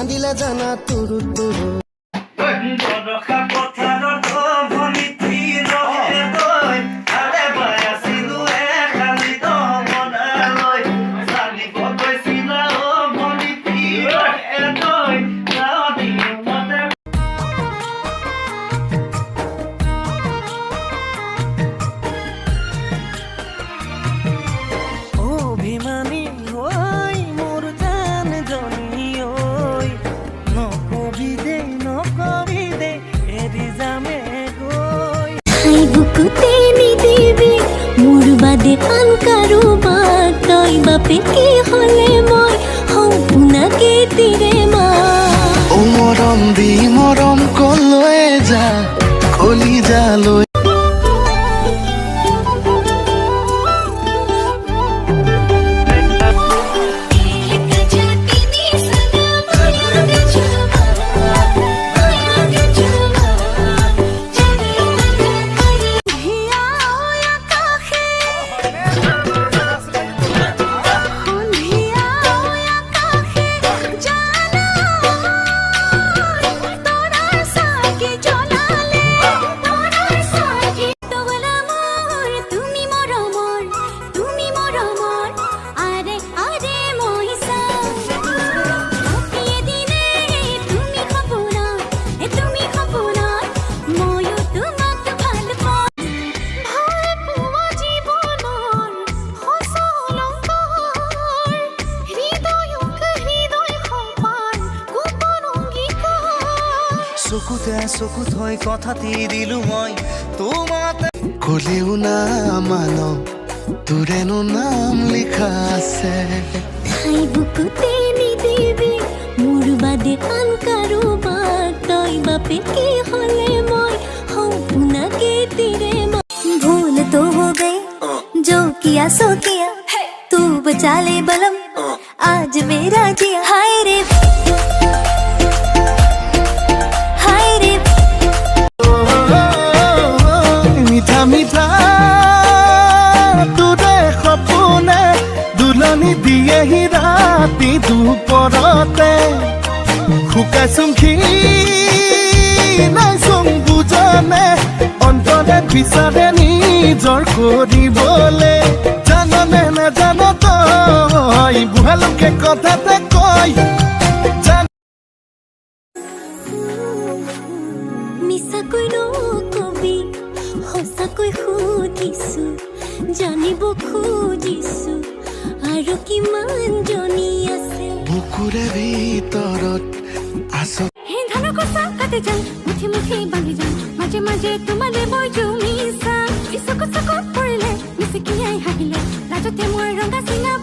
কান্দিলে জানা তুৰু তুৰু বুকুতে নিদিবি মোৰ বাদে আন কাৰোবাক তই বাপে কি হলে মই সম্পূৰ্ণকে তিৰে মা ও মৰম দি মৰম কলৈ যা কলি যালৈ চকুত হৈ কথা দিলো মই তোমাতে কলেও না মানো তোৰেনো নাম লিখা আছে বুকুতে নিদিবি মোৰ বাদে আন কাৰোবাক তই বাপে কি হলে মই সম্পূৰ্ণকে তিৰে মা ভুল তো हो गई जो किया सो किया तू बचा ले बलम आज मेरा जिया हाय रे মিঠা তোৰে সপোনে দুলনি দিয়েহি ৰাতি দুপৰতে শুকাইছোং খিনাইছোং বুজনে অন্তৰে বিচাৰে নিজৰ কৰিবলে জাননে নাজান তই বুঢ়ালোকে কথাতে কয় মিছাকৈ নকবি সঁচাকৈ সুধিছো জানিব খুজিছো আৰু কিমান জনী আছে বুকুৰে ভিতৰত আছো হে ধান কষা কাটি যাওঁ মুঠি মুঠি বান্ধি যাওঁ মাজে মাজে তোমালে মই জুমি চাওঁ চকুত চকুত পৰিলে মিচিকিয়াই হাঁহিলে লাজতে মই ৰঙা চিঙা